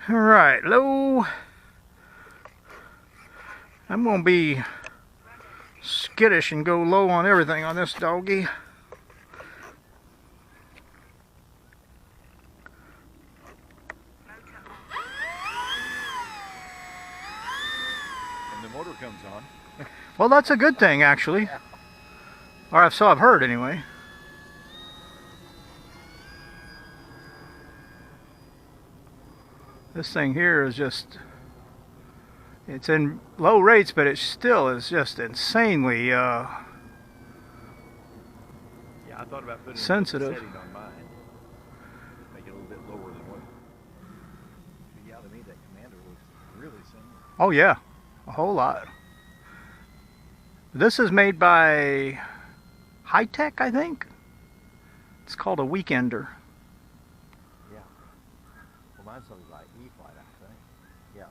Alright, low. I'm going to be skittish and go low on everything on this doggy. And the motor comes on. Well, that's a good thing, actually. Or so I've heard, anyway. This thing here is just, it's in low rates, but it still is just insanely Yeah, I thought about putting sensitive. a setting on mine. Make it a little bit lower than what. Yeah, to me that Commander looks really similar. Oh yeah, a whole lot. This is made by HiTec, I think. It's called a Weekender. Yeah. Well, mine's something like E-Flight, I think. Yeah.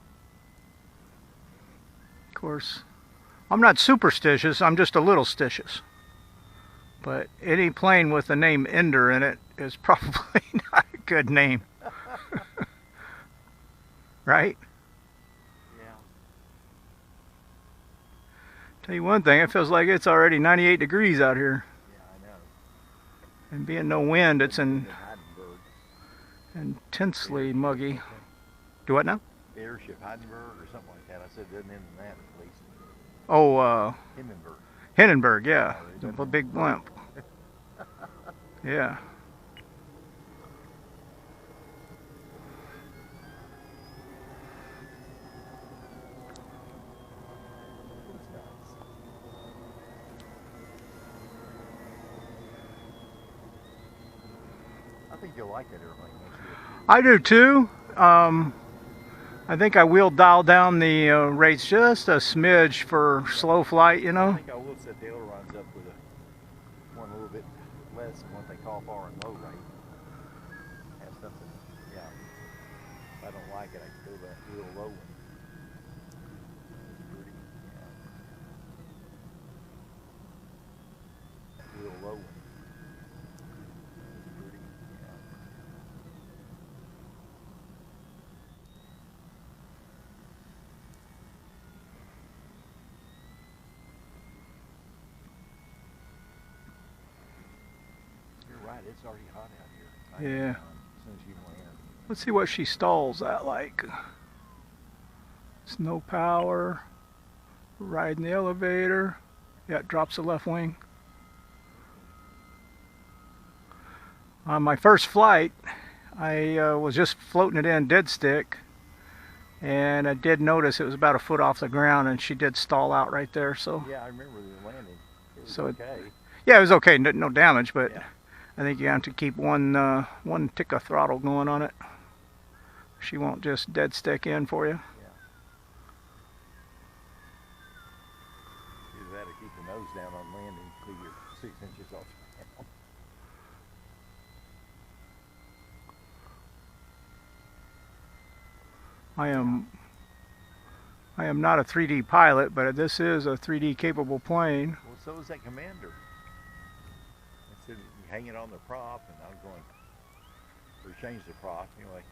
Of course, I'm not superstitious, I'm just a little stitious. But any plane with the name Ender in it is probably not a good name. Right? Yeah. Tell you one thing, it feels like it's already 98 degrees out here. Yeah, I know. And being no wind, it's Heidelberg. intensely muggy. Do what now? Airship Heidelberg or something like that. I said it doesn't end in that at least. Oh, Hindenburg. Hindenburg, yeah. The big blimp. Yeah. I think you'll like that airplane. I do too. I think I will dial down the rates just a smidge for slow flight, you I know. think I will set the ailerons up with one a little bit less than what they call far and low rate. Have something, yeah. If I don't like it, I can go that real low one. It's pretty, yeah. That real low one. It's pretty, yeah. Right, it's already hot out here. Yeah. As soon as you land. Let's see what she stalls at like. Snow power. Riding the elevator. Yeah, it drops the left wing. On my first flight, I was just floating it in dead stick. And I did notice it was about a foot off the ground, and she did stall out right there. So Yeah, I remember the landing. It was So okay. yeah, it was okay. No damage, but Yeah. I think you have to keep one tick of throttle going on it. She won't just dead stick in for you. Either that or keep the nose down on landing till you're 6 inches off the ground. I am not a 3D pilot, but this is a 3D capable plane. Well, so is that Commander. I said you hang it on the prop, and I'm going, or change the prop anyway.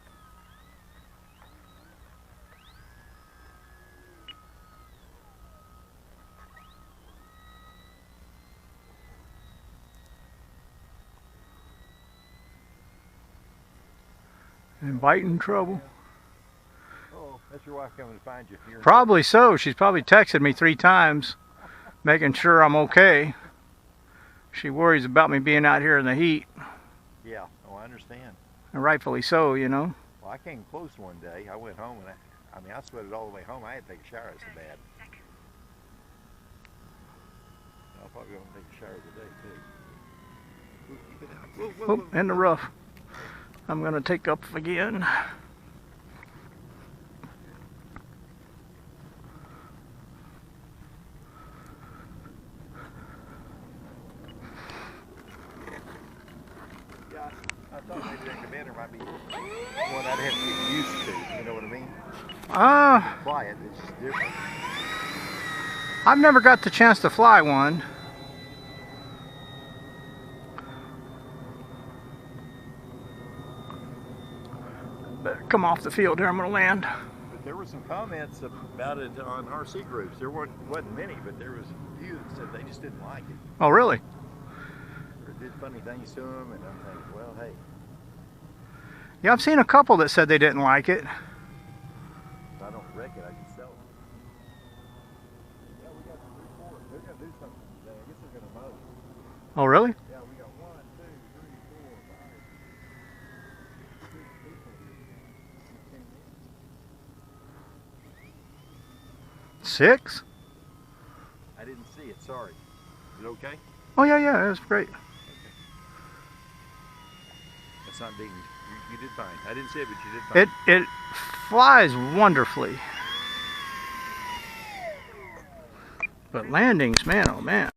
Inviting trouble. Oh, that's your wife coming to find you. You're Probably so. She's probably texted me 3 times, making sure I'm okay. She worries about me being out here in the heat, Yeah, oh, I understand. and rightfully so, you know. Well, I came close one day. I went home, and I mean, I sweated all the way home. I had to take a shower. It's so bad. I'll probably go and take a shower today, too. Ooh, keep it out. Whoa, whoa, Oh, whoa. in the rough. I'm going to take up again. Yeah, I thought maybe that Commander might be one I'd have to get used to. You know what I mean? Fly it, it's just different. I've never got the chance to fly one. Better come off the field here. I'm going to land. But there were some comments about it on RC groups. There wasn't many, but there was a few that said they just didn't like it. Oh, really? Or did funny things to them, and I'm thinking, well, hey. Yeah, I've seen a couple that said they didn't like it. If I don't wreck it, I can sell it. Yeah, we got 3, 4. They're going to do something today. I guess they're going to mow. Oh, really? Yeah, we got 1, 2, 3, 4, 5, 6 people here. 6? I didn't see it, sorry. Is it okay? Oh, yeah, yeah, it was great. Okay. That's not dinged. You did fine. I didn't see it, but you did fine. It flies wonderfully. But landings, man, oh man.